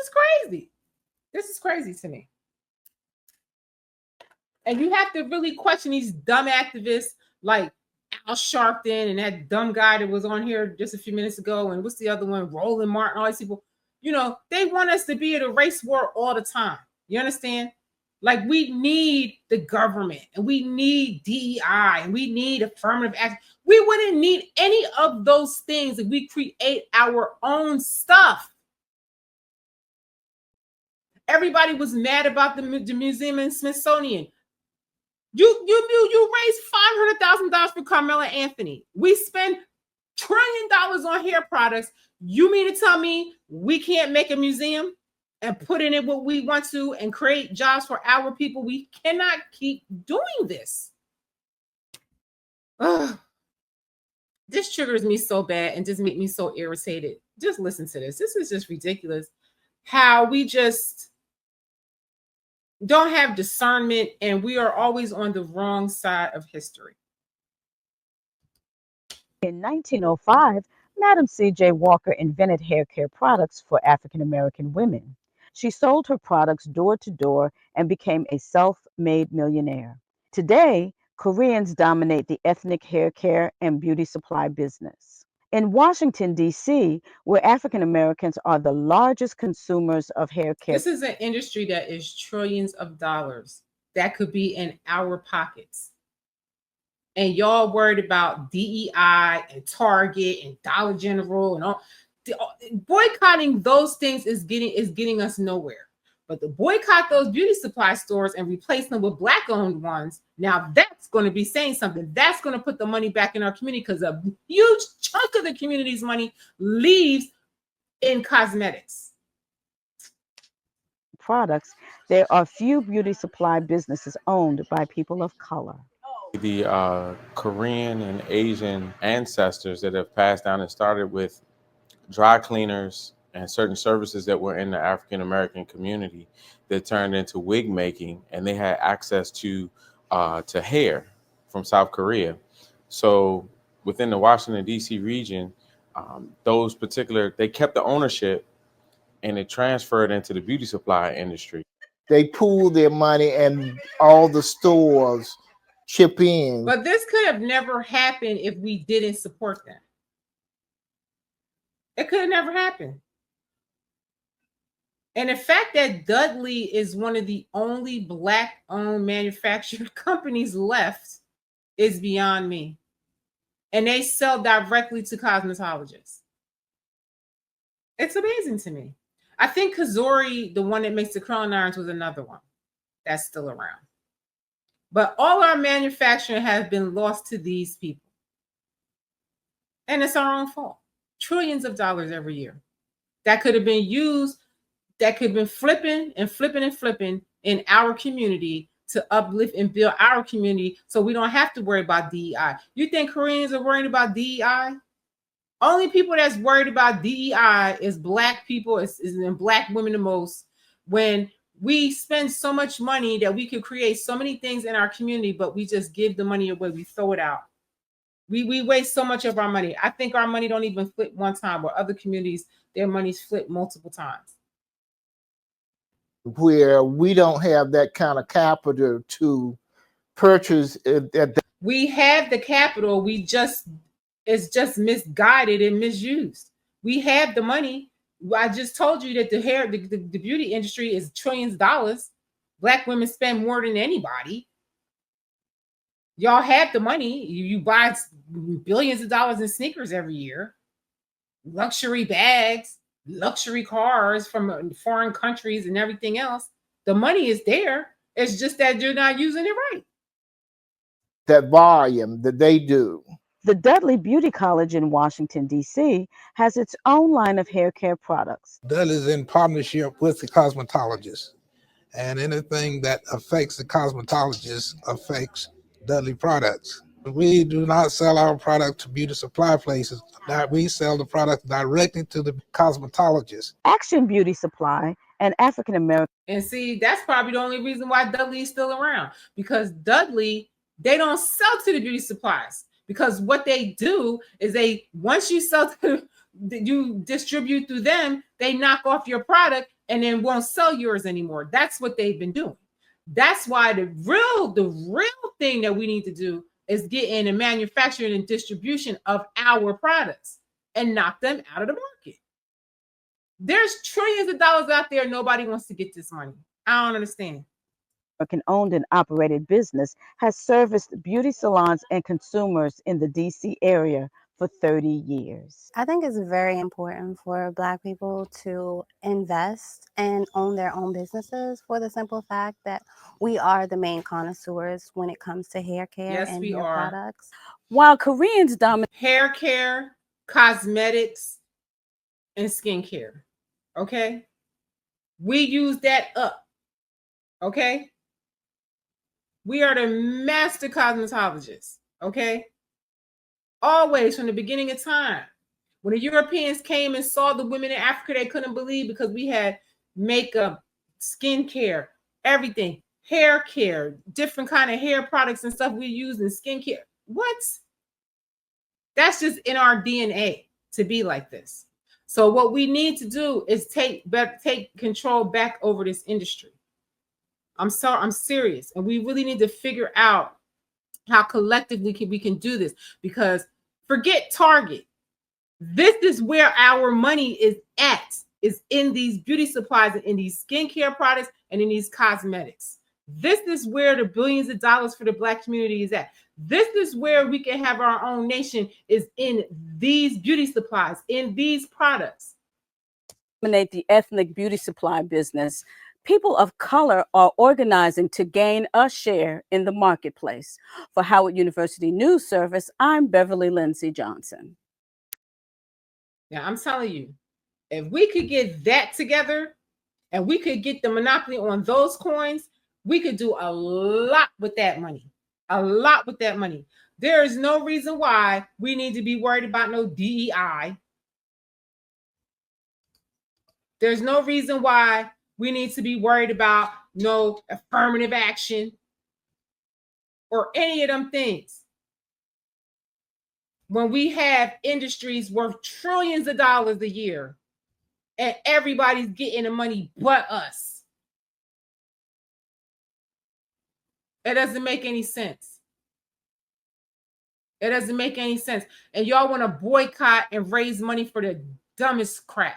is crazy. This is crazy to me. And you have to really question these dumb activists like Al Sharpton and that dumb guy that was on here just a few minutes ago. And what's the other one? Roland Martin, all these people. You know, they want us to be at a race war all the time. You understand? Like, we need the government and we need DEI and we need affirmative action. We wouldn't need any of those things if we create our own stuff. Everybody was mad about the museum and Smithsonian. You raised $500,000 for Carmela Anthony. We spend $1 trillion on hair products. You mean to tell me we can't make a museum and put in it what we want to and create jobs for our people? We cannot keep doing this. Ugh. This triggers me so bad and just make me so irritated. Just listen to this. This is just ridiculous. How we just don't have discernment and we are always on the wrong side of history. In 1905, Madam C.J. Walker invented hair care products for African American women. She sold her products door to door and became a self-made millionaire. Today, Koreans dominate the ethnic hair care and beauty supply business. In Washington, D.C., where African Americans are the largest consumers of hair care. This is an industry that is trillions of dollars that could be in our pockets. And y'all worried about DEI and Target and Dollar General and all. Boycotting those things is getting us nowhere. But to boycott those beauty supply stores and replace them with Black-owned ones, now that's going to be saying something. That's going to put the money back in our community because a huge chunk of the community's money leaves in cosmetics. Products, there are few beauty supply businesses owned by people of color. The Korean and Asian ancestors that have passed down and started with dry cleaners and certain services that were in the African American community that turned into wig making, and they had access to hair from South Korea. So within the Washington D.C. region, they kept the ownership and it transferred into the beauty supply industry. They pooled their money and all the stores chip in. But this could have never happened if we didn't support them. It could have never happened. And the fact that Dudley is one of the only Black-owned manufacturing companies left is beyond me. And they sell directly to cosmetologists. It's amazing to me. I think Kazori, the one that makes the curling irons, was another one that's still around. But all our manufacturing has been lost to these people. And it's our own fault. Trillions of dollars every year that could have been used, that could have been flipping in our community to uplift and build our community so we don't have to worry about DEI. You think Koreans are worried about DEI? Only people that's worried about DEI is Black people, is Black women the most. When we spend so much money that we could create so many things in our community, but we just give the money away, we throw it out. We waste so much of our money. I think our money don't even flip one time, where other communities, their money's flipped multiple times. Where we don't have that kind of capital to purchase it. We have the capital, it's just misguided and misused. We have the money. I just told you that the beauty industry is trillions of dollars. Black women spend more than anybody. Y'all have the money. You buy billions of dollars in sneakers every year, luxury bags, luxury cars from foreign countries and everything else. The money is there. It's just that you're not using it right. That volume that they do. The Dudley Beauty College in Washington, D.C. has its own line of hair care products. Dudley is in partnership with the cosmetologist, and anything that affects the cosmetologist affects Dudley products. We do not sell our product to beauty supply places. We sell the product directly to the cosmetologist. Action Beauty Supply and African American. And see, that's probably the only reason why Dudley is still around, because Dudley, they don't sell to the beauty supplies. Because what they do is once you sell to you distribute through them, they knock off your product and then won't sell yours anymore. That's what they've been doing. That's why the real thing that we need to do is get in the manufacturing and distribution of our products and knock them out of the market. There's trillions of dollars out there. Nobody wants to get this money. I don't understand. American-owned and operated business has serviced beauty salons and consumers in the DC area for 30 years. I think it's very important for Black people to invest and own their own businesses for the simple fact that we are the main connoisseurs when it comes to hair care Yes, and we hair are. products. While Koreans dominate Hair care, cosmetics, and skincare. Okay? We use that up. Okay? We are the master cosmetologists. Okay? Always from the beginning of time. When the Europeans came and saw the women in Africa, they couldn't believe because we had makeup, skincare, everything, hair care, different kind of hair products and stuff we use in skincare. What? That's just in our DNA to be like this. So what we need to do is take control back over this industry. I'm serious, and we really need to figure out how collectively we can do this, because forget Target. This is where our money is at, is in these beauty supplies and in these skincare products and in these cosmetics. This is where the billions of dollars for the Black community is at. This is where we can have our own nation, is in these beauty supplies, in these products. the ethnic beauty supply business, people of color are organizing to gain a share in the marketplace. For Howard University News Service, I'm Beverly Lindsay Johnson. Now, I'm telling you, if we could get that together and we could get the monopoly on those coins, we could do a lot with that money. A lot with that money. There is no reason why we need to be worried about no DEI. There's no reason why we need to be worried about no affirmative action or any of them things. When we have industries worth trillions of dollars a year and everybody's getting the money but us. It doesn't make any sense. It doesn't make any sense. And y'all want to boycott and raise money for the dumbest crap.